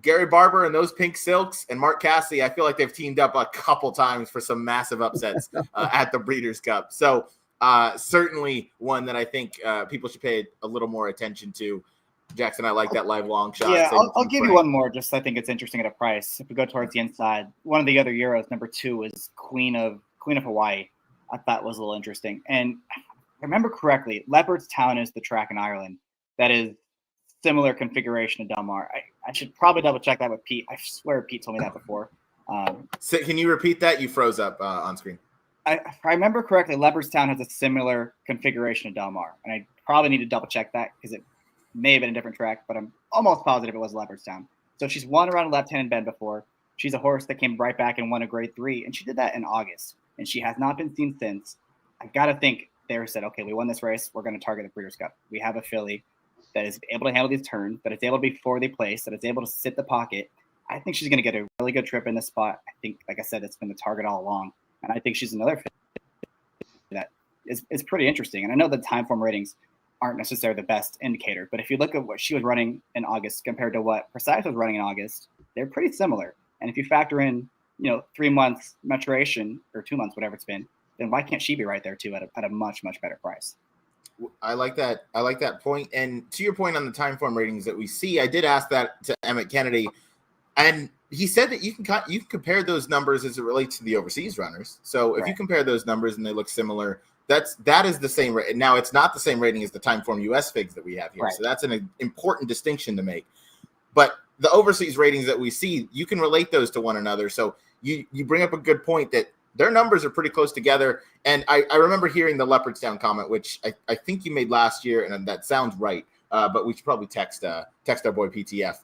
Gary Barber and those Pink Silks and Mark Cassidy, I feel like they've teamed up a couple times for some massive upsets at the Breeders' Cup. So certainly one that I think people should pay a little more attention to. Jackson, I like that live long shot. Yeah, I'll give you one more. Just I think it's interesting at a price. If we go towards the inside, one of the other Euros, number 2, is Queen of Hawaii. I thought was a little interesting. And if I remember correctly, Leopardstown is the track in Ireland that is similar configuration to Del Mar. I should probably double check that with Pete. I swear Pete told me that before. So can you repeat that? You froze up on screen. If I remember correctly, Leopardstown has a similar configuration to Del Mar, and I probably need to double check that because it may have been a different track, but I'm almost positive it was Leopardstown. So she's won around left-handed bend before. She's a horse that came right back and won a grade 3, and she did that in August, and she has not been seen since. I got to think they said, okay, we won this race. We're going to target the Breeders' Cup. We have a filly that is able to handle these turns, that it's able to be forwardly placed, that it's able to sit the pocket. I think she's going to get a really good trip in this spot. I think, like I said, it's been the target all along. And I think she's another fit that is pretty interesting. And I know the time form ratings aren't necessarily the best indicator, but if you look at what she was running in August compared to what Precise was running in August, they're pretty similar. And if you factor in, 3 months maturation or 2 months, whatever it's been, then why can't she be right there too at a much, much better price? I like that point. And to your point on the time form ratings that we see, I did ask that to Emmett Kennedy, and he said that you can compare those numbers as it relates to the overseas runners. So if you compare those numbers and they look similar, that is the same rate. Now it's not the same rating as the time form US figs that we have here. Right. So that's an important distinction to make. But the overseas ratings that we see, you can relate those to one another. So you bring up a good point that their numbers are pretty close together. And I remember hearing the Leopardstown comment, which I think you made last year, and that sounds right. But we should probably text our boy PTF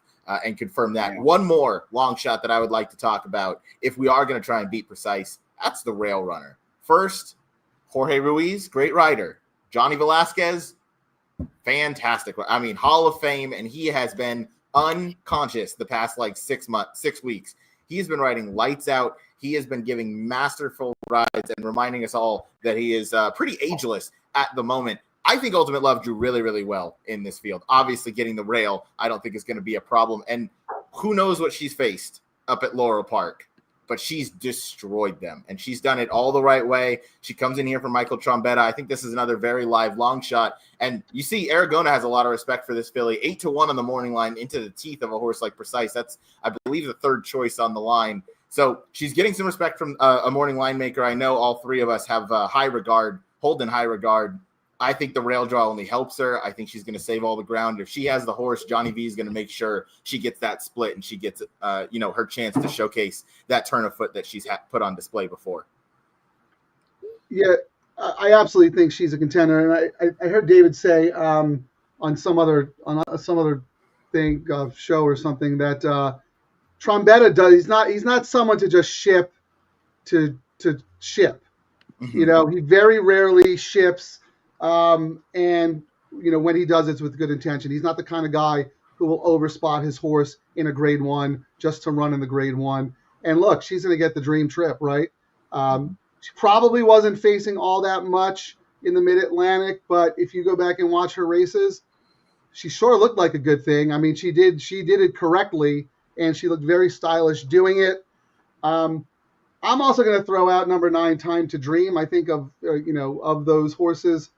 and confirm that. Yeah. One more long shot that I would like to talk about, if we are going to try and beat Precise, that's the Rail Runner. First, Jorge Ruiz, great rider. Johnny Velasquez, fantastic. I mean, Hall of Fame, and he has been unconscious the past 6 weeks. He has been riding lights out. He has been giving masterful rides and reminding us all that he is pretty ageless at the moment. I think Ultimate Love drew really, really well in this field. Obviously, getting the rail, I don't think is going to be a problem. And who knows what she's faced up at Laurel Park, but she's destroyed them. And she's done it all the right way. She comes in here for Michael Trombetta. I think this is another very live long shot. And you see Aragona has a lot of respect for this filly. 8-1 on the morning line into the teeth of a horse like Precise. That's, I believe, the third choice on the line. So she's getting some respect from a morning line maker. I know all three of us have hold in high regard. I think the rail draw only helps her. I think she's going to save all the ground. If she has the horse, Johnny V is going to make sure she gets that split and she gets, her chance to showcase that turn of foot that she's put on display before. Yeah, I absolutely think she's a contender. And I heard David say on some other thing, show or something, that Trombetta does. He's not someone to just ship to ship. Mm-hmm. He very rarely ships. And when he does, it's with good intention. He's not the kind of guy who will overspot his horse in a grade 1 just to run in the grade 1. And look, she's going to get the dream trip, right? She probably wasn't facing all that much in the Mid-Atlantic, but if you go back and watch her races, she sure looked like a good thing. I mean, she did it correctly, and she looked very stylish doing it. I'm also going to throw out number 9, Time to Dream. I think of of those horses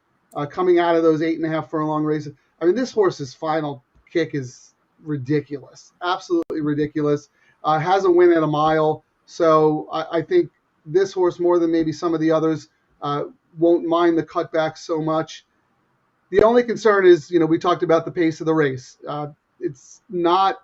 coming out of those 8.5 furlong races. I mean, this horse's final kick is ridiculous, absolutely ridiculous. Has a win at a mile, so I think this horse more than maybe some of the others won't mind the cutback so much. The only concern is, we talked about the pace of the race. It's not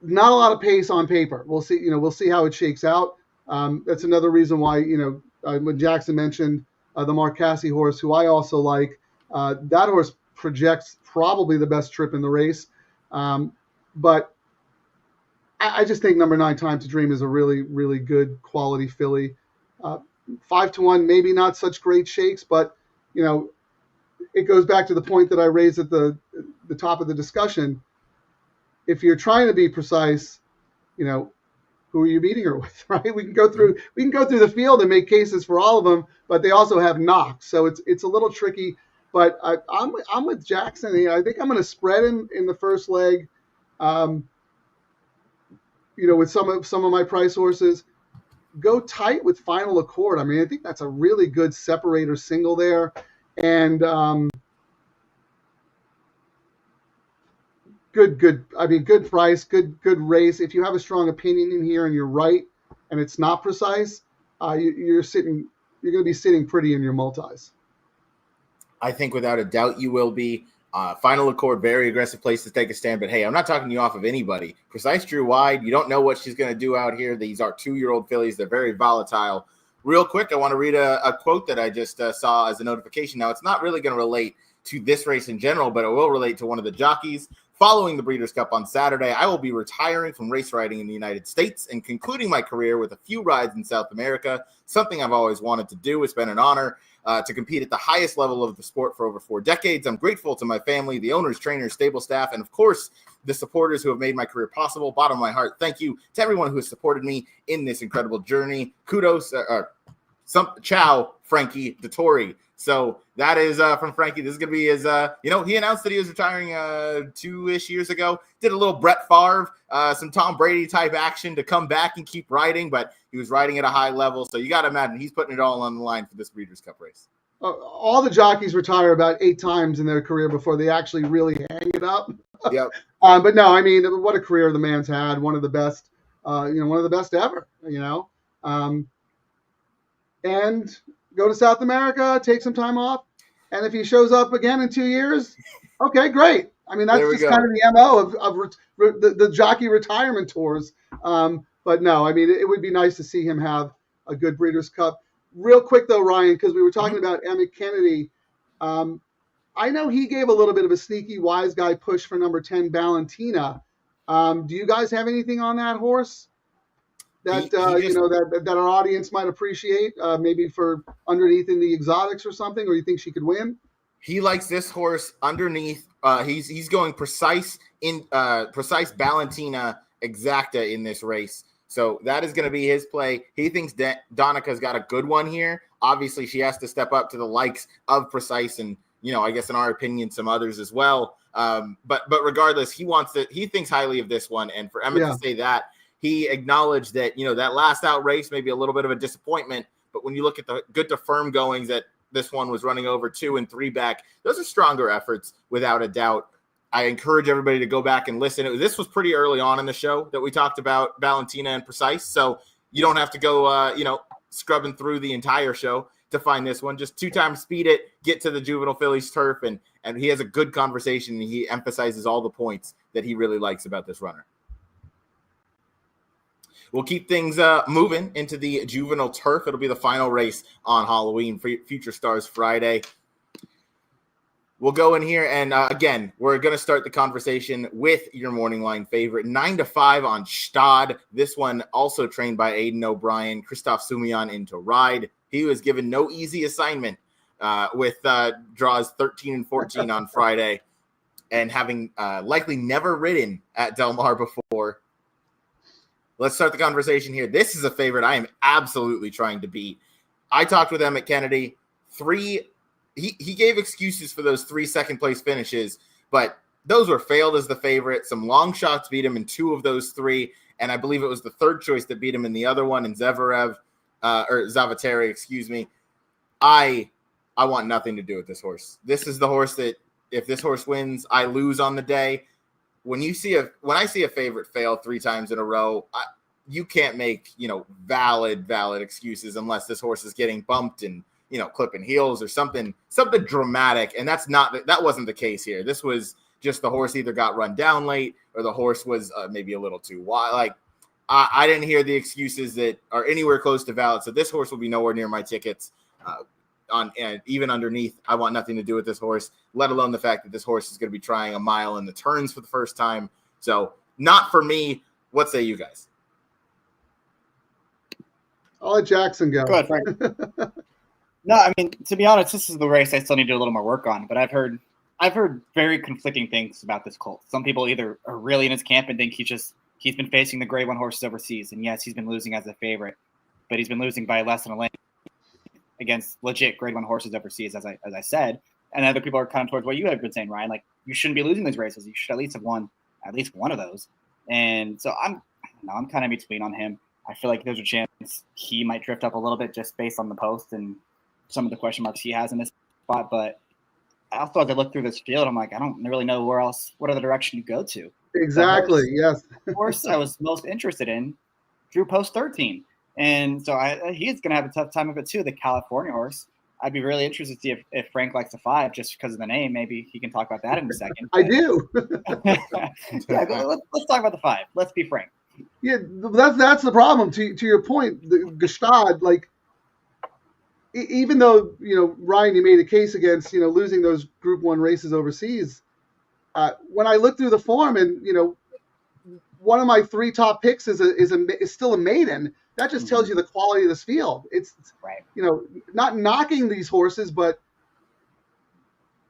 a lot of pace on paper. We'll see. We'll see how it shakes out. That's another reason why when Jackson mentioned the Marcassi horse, who I also like, that horse projects probably the best trip in the race. But I just think number 9, Time to Dream, is a really, really good quality filly. 5-1, maybe not such great shakes, but it goes back to the point that I raised at the top of the discussion. If you're trying to be precise, who are you beating her with, right? We can go through the field and make cases for all of them, but they also have knocks, so it's a little tricky. But I'm with Jackson. I think I'm going to spread in the first leg. With some of my price horses, go tight with Final Accord. I mean, I think that's a really good separator single there, and good. I mean, good price, good race. If you have a strong opinion in here and you're right, and it's not precise, you're going to be sitting pretty in your multis. I think without a doubt you will be. Final Accord, very aggressive place to take a stand. But hey, I'm not talking you off of anybody. Precise drew wide. You don't know what she's going to do out here. These are 2-year-old fillies. They're very volatile. Real quick, I want to read a quote that I just saw as a notification. Now, it's not really going to relate to this race in general, but it will relate to one of the jockeys. Following the Breeders' Cup on Saturday, I will be retiring from race riding in the United States and concluding my career with a few rides in South America, something I've always wanted to do. It's been an honor to compete at the highest level of the sport for over 4 decades. I'm grateful to my family, the owners, trainers, stable staff, and of course, the supporters who have made my career possible. Bottom of my heart, thank you to everyone who has supported me in this incredible journey. Kudos, ciao, Frankie Dettori. So that is from Frankie. This is going to be his, he announced that he was retiring 2-ish years ago. Did a little Brett Favre, some Tom Brady type action to come back and keep riding, but he was riding at a high level. So you got to imagine he's putting it all on the line for this Breeders' Cup race. All the jockeys retire about 8 times in their career before they actually really hang it up. Yep. But no, I mean, what a career the man's had. One of the best, one of the best ever, and go to South America, take some time off. And if he shows up again in 2 years, okay, great. I mean, that's just kind of the MO of the jockey retirement tours. But no, I mean, it would be nice to see him have a good Breeders' Cup. Real quick, though, Ryan, because we were talking about Emmett Kennedy. I know he gave a little bit of a sneaky wise guy push for number 10, Valentina. Do you guys have anything on that horse that that our audience might appreciate, maybe for underneath in the exotics or something, or you think she could win? He likes this horse underneath. He's going precise Valentina Exacta in this race. So that is going to be his play. He thinks Donica's got a good one here. Obviously, she has to step up to the likes of Precise and, I guess in our opinion, some others as well. But regardless, he thinks highly of this one. And for Emmett to say that, he acknowledged that, that last out race may be a little bit of a disappointment. But when you look at the good to firm goings that this one was running over 2 and 3 back, those are stronger efforts without a doubt. I encourage everybody to go back and listen. This was pretty early on in the show that we talked about Valentina and Precise. So you don't have to go, scrubbing through the entire show to find this one. Just 2 times speed it, get to the Juvenile Phillies turf. And he has a good conversation. And he emphasizes all the points that he really likes about this runner. We'll keep things moving into the Juvenile Turf. It'll be the final race on Halloween, Future Stars Friday. We'll go in here, and again, we're going to start the conversation with your morning line favorite, 9-5 on Stad. This one also trained by Aidan O'Brien, Christophe Soumillon into ride. He was given no easy assignment with draws 13 and 14 on Friday, and having likely never ridden at Del Mar before. Let's start the conversation here. This is a favorite I am absolutely trying to beat. I talked with Emmett Kennedy. He gave excuses for those 3 second-place finishes, but those were failed as the favorite. Some long shots beat him in 2 of those 3, and I believe it was the third choice that beat him in the other one, and Zavateri, excuse me. I want nothing to do with this horse. This is the horse that if this horse wins, I lose on the day. When I see a favorite fail 3 times in a row, you can't make, valid excuses unless this horse is getting bumped and, clipping heels or something dramatic. And that wasn't the case here. This was just the horse either got run down late or the horse was maybe a little too wide. Like I didn't hear the excuses that are anywhere close to valid. So this horse will be nowhere near my tickets. Even underneath, I want nothing to do with this horse, let alone the fact that this horse is going to be trying a mile in the turns for the first time. So not for me. What say you guys? I'll let Jackson go. Go ahead, Frank. No, I mean, to be honest, this is the race I still need to do a little more work on, but I've heard very conflicting things about this colt. Some people either are really in his camp and think he's been facing the grade 1 horses overseas, and yes, he's been losing as a favorite, but he's been losing by less than a length against legit grade 1 horses overseas, as I said. And other people are kind of towards what you have been saying, Ryan. Like, you shouldn't be losing these races. You should at least have won at least one of those. And so I'm kind of between on him. I feel like there's a chance he might drift up a little bit just based on the post and some of the question marks he has in this spot. But also, as I look through this field, I'm like, I don't really know what other direction you go to. Exactly. Yes. The horse I was most interested in drew post 13. And so he's going to have a tough time of it too, the California horse. I'd be really interested to see if Frank likes the 5 just because of the name. Maybe he can talk about that in a second. I do. Yeah, let's talk about the 5. Let's be frank. Yeah, that's the problem. To your point, the Gestad, like, even though, Ryan, you made a case against, losing those Group 1 races overseas, when I look through the form and, one of my 3 top picks is still a maiden, that just tells you the quality of this field. It's right. Not knocking these horses, but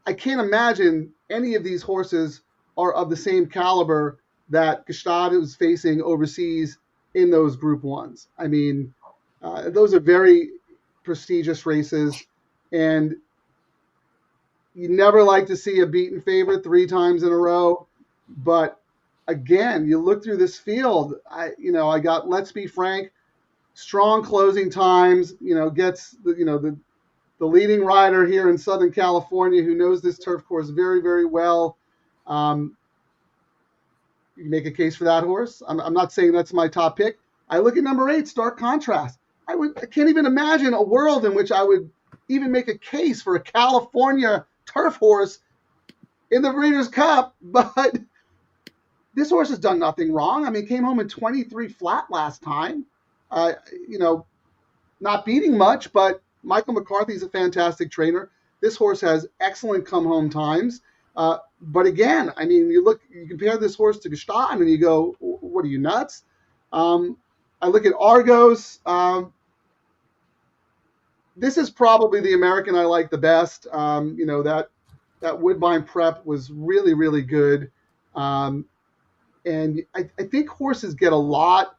I can't imagine any of these horses are of the same caliber that Gestad was facing overseas in those Group 1s. I mean, those are very prestigious races, and you never like to see a beaten favorite 3 times in a row. But again, you look through this field, I got Let's Be Frank, strong closing times, gets the leading rider here in Southern California who knows this turf course very, very well. You make a case for that horse. I'm not saying that's my top pick. I look at number 8, Stark Contrast. I can't even imagine a world in which I would even make a case for a California turf horse in the Breeders' Cup, but this horse has done nothing wrong. I mean, came home in 23 flat last time. Not beating much, but Michael McCarthy's a fantastic trainer. This horse has excellent come-home times. But again, I mean, you compare this horse to Gestad and you go, what are you, nuts? I look at Argos. This is probably the American I like the best. That Woodbine prep was really, really good. And I think horses get a lot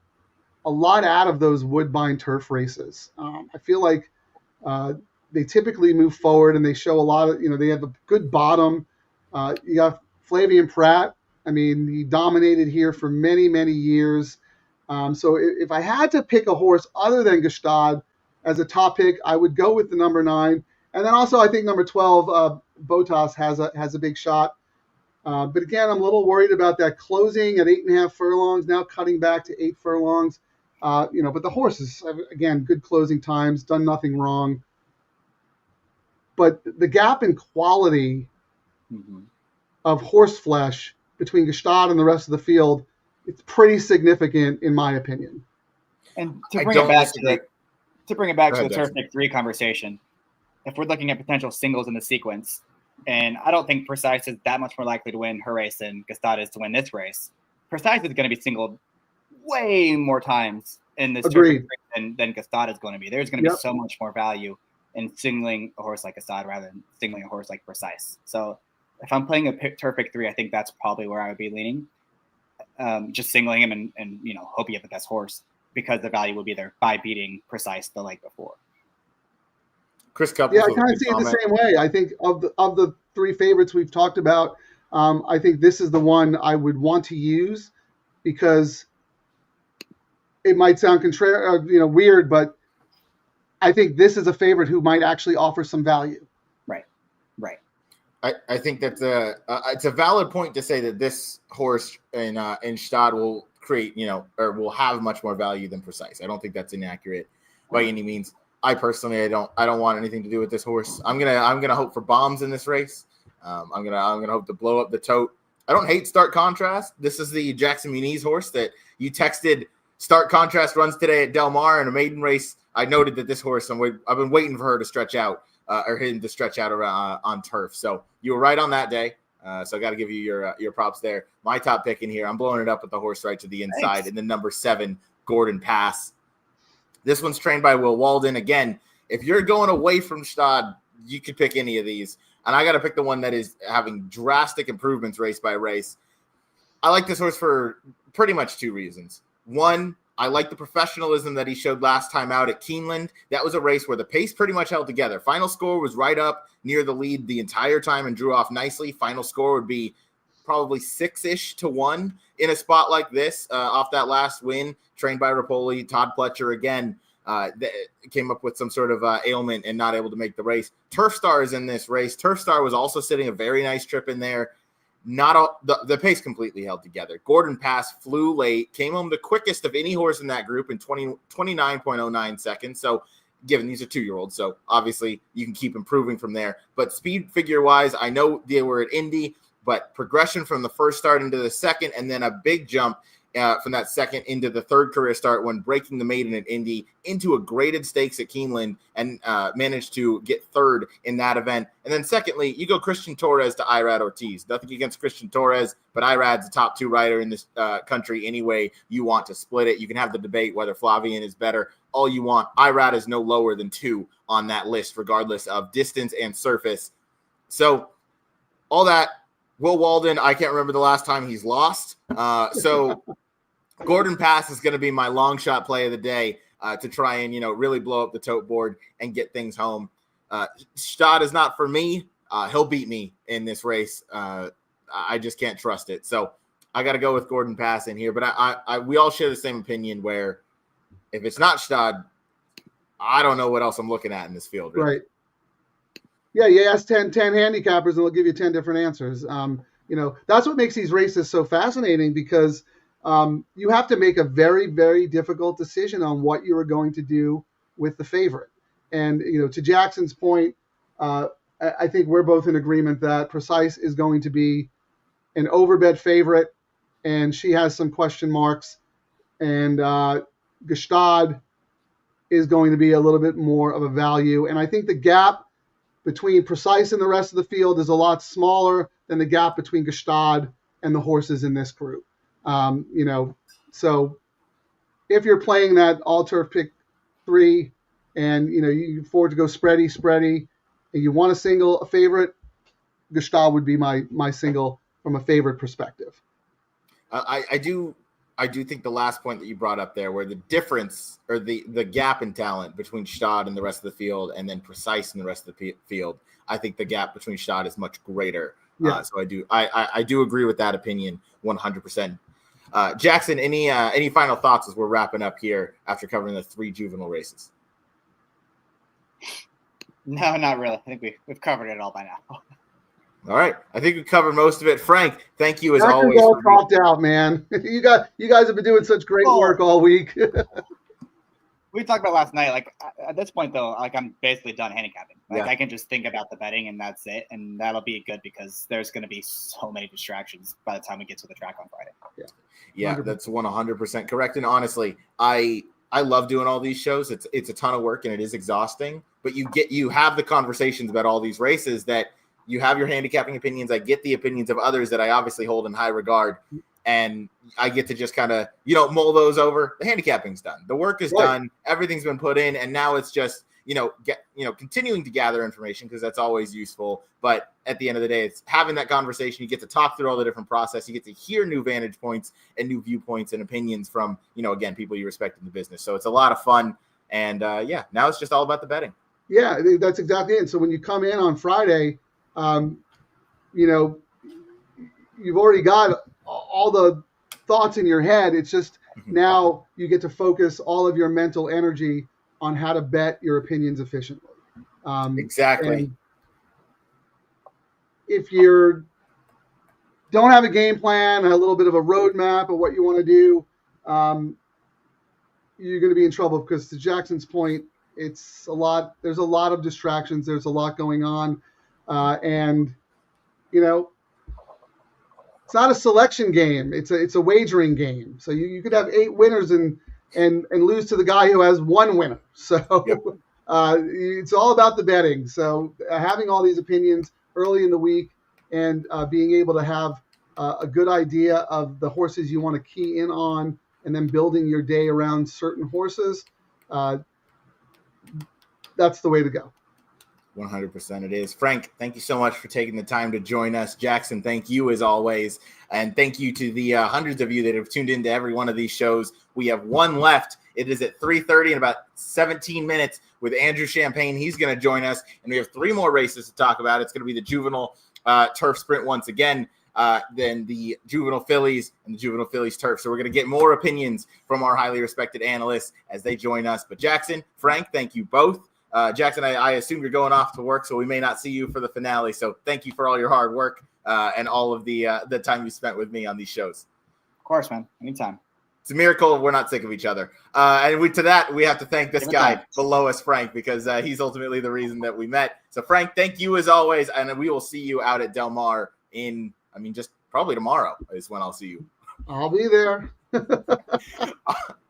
out of those Woodbine turf races. I feel like they typically move forward and they show a lot of, they have a good bottom. You got Flavian Pratt. I mean, he dominated here for many, many years. So if I had to pick a horse other than Gestad as a top pick, I would go with the number 9. And then also I think number 12, Botas has a big shot. But again, I'm a little worried about that closing at 8.5 furlongs, now cutting back to 8 furlongs. But the horses, again, good closing times, done nothing wrong. But the gap in quality of horse flesh between Gestad and the rest of the field, it's pretty significant in my opinion. And to bring it back to the Turf Pick 3 conversation, if we're looking at potential singles in the sequence, and I don't think Precise is that much more likely to win her race than Gestad is to win this race. Precise is going to be singled way more times in this Turf Pick 3 than Gestad is going to be. There's going to be so much more value in singling a horse like Gestad rather than singling a horse like Precise. So if I'm playing a Turf Pick 3, I think that's probably where I would be leaning. Just singling him and hope you have the best horse because the value will be there by beating Precise the leg before. Chris Couples. Yeah, I kind of see it the same way. I think of the 3 favorites we've talked about, I think this is the one I would want to use because it might sound contrary, weird, but I think this is a favorite who might actually offer some value. Right. I think that's it's a valid point to say that this horse in Stade will create, or will have much more value than Precise. I don't think that's inaccurate by any means. I personally, I don't want anything to do with this horse. I'm gonna hope for bombs in this race. I'm gonna hope to blow up the tote. I don't hate Start Contrast. This is the Jackson Muniz horse that you texted. Start Contrast runs today at Del Mar in a maiden race. I noted that this horse, I've been waiting for her to stretch out. Or him to stretch out around on turf. So you were right on that day. So I got to give you your props there. My top pick in here, I'm blowing it up with the horse right to the inside. Thanks. And then number 7, Gordon Pass. This one's trained by Will Walden. Again, if you're going away from Stade, you could pick any of these. And I got to pick the one that is having drastic improvements race by race. I like this horse for pretty much 2 reasons. One, I like the professionalism that he showed last time out at Keeneland. That was a race where the pace pretty much held together. Final score was right up near the lead the entire time and drew off nicely. Final score would be probably 6-ish to 1 in a spot like this off that last win. Trained by Rapoli. Todd Pletcher again came up with some sort of ailment and not able to make the race. Turf Star is in this race. Turf Star was also sitting a very nice trip in there. The pace completely held together. Gordon Pass flew late, came home the quickest of any horse in that group in 29.09 seconds. So given these are 2-year-olds, so obviously you can keep improving from there. But speed figure wise, I know they were at Indy, but progression from the first start into the second, and then a big jump from that second into the third career start when breaking the maiden at Indy into a graded stakes at Keeneland and managed to get third in that event. And then secondly, you go Christian Torres to Irad Ortiz. Nothing against Christian Torres, but Irad's a top 2 rider in this country anyway. You want to split it. You can have the debate whether Flavian is better. All you want. Irad is no lower than 2 on that list, regardless of distance and surface. So all that, Will Walden, I can't remember the last time he's lost. So Gordon Pass is going to be my long shot play of the day to try and, really blow up the tote board and get things home. Stade is not for me. He'll beat me in this race. I just can't trust it. So I got to go with Gordon Pass in here. But we all share the same opinion where if it's not Stade, I don't know what else I'm looking at in this field. Really. Right. Yeah, you ask 10 handicappers and they'll give you 10 different answers. That's what makes these races so fascinating because you have to make a very, very difficult decision on what you are going to do with the favorite. And, to Jackson's point, I think we're both in agreement that Precise is going to be an overbet favorite, and she has some question marks. And Gestad is going to be a little bit more of a value. And I think the gap between Precise and the rest of the field is a lot smaller than the gap between Gestad and the horses in this group. So if you're playing that all turf pick 3 and, you afford to go spready, and you want a favorite, Gestad would be my single from a favorite perspective. I do think the last point that you brought up there, where the difference or the gap in talent between Stade and the rest of the field, and then Precise and the rest of the field, I think the gap between Stade is much greater. Yeah. So I do agree with that opinion 100%. Jackson, any final thoughts as we're wrapping up here after covering the 3 juvenile races? No, not really. I think we've covered it all by now. All right. I think we covered most of it. Frank, thank you as always. All topped out, man. You guys have been doing such great work all week. We talked about last night. Like at this point, though, like I'm basically done handicapping. Like Yeah. I can just think about the betting and that's it, and that'll be good because there's going to be so many distractions by the time we get to the track on Friday. Yeah, that's 100% correct. And honestly, I love doing all these shows. It's a ton of work and it is exhausting. But you have the conversations about all these races that you have your handicapping opinions. I get the opinions of others that I obviously hold in high regard. And I get to just kind of, mull those over. The handicapping's done. The work is done. Everything's been put in. And now it's just, continuing to gather information because that's always useful. But at the end of the day, it's having that conversation. You get to talk through all the different process. You get to hear new vantage points and new viewpoints and opinions from, again, people you respect in the business. So it's a lot of fun. And now it's just all about the betting. Yeah, that's exactly it. So when you come in on Friday, you've already got all the thoughts in your head. It's just Now you get to focus all of your mental energy on how to bet your opinions efficiently. Exactly. And if you don't have a game plan, a little bit of a roadmap of what you want to do, you're going to be in trouble because, to Jackson's point, it's a lot. There's a lot of distractions. There's a lot going on, and it's not a selection game. It's a wagering game. So you could have 8 winners and lose to the guy who has 1 winner. So Yep. It's all about the betting. So having all these opinions early in the week and being able to have a good idea of the horses you want to key in on, and then building your day around certain horses, that's the way to go. 100% it is. Frank, thank you so much for taking the time to join us. Jackson, thank you as always. And thank you to the hundreds of you that have tuned into every one of these shows. We have one left. It is at 3:30 in about 17 minutes with Andrew Champagne. He's going to join us. And we have 3 more races to talk about. It's going to be the Juvenile Turf Sprint once again, then the Juvenile Fillies and the Juvenile Fillies Turf. So we're going to get more opinions from our highly respected analysts as they join us. But Jackson, Frank, thank you both. Jackson, I assume you're going off to work, so we may not see you for the finale. So thank you for all your hard work and all of the time you spent with me on these shows. Of course, man. Anytime. It's a miracle we're not sick of each other. And we have to thank this guy below us, Frank, because he's ultimately the reason that we met. So, Frank, thank you as always, and we will see you out at Del Mar just probably tomorrow is when I'll see you. I'll be there.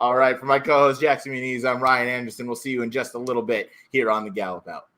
All right. For my co-host, Jackson Muniz, I'm Ryan Anderson. We'll see you in just a little bit here on the Gallop Out.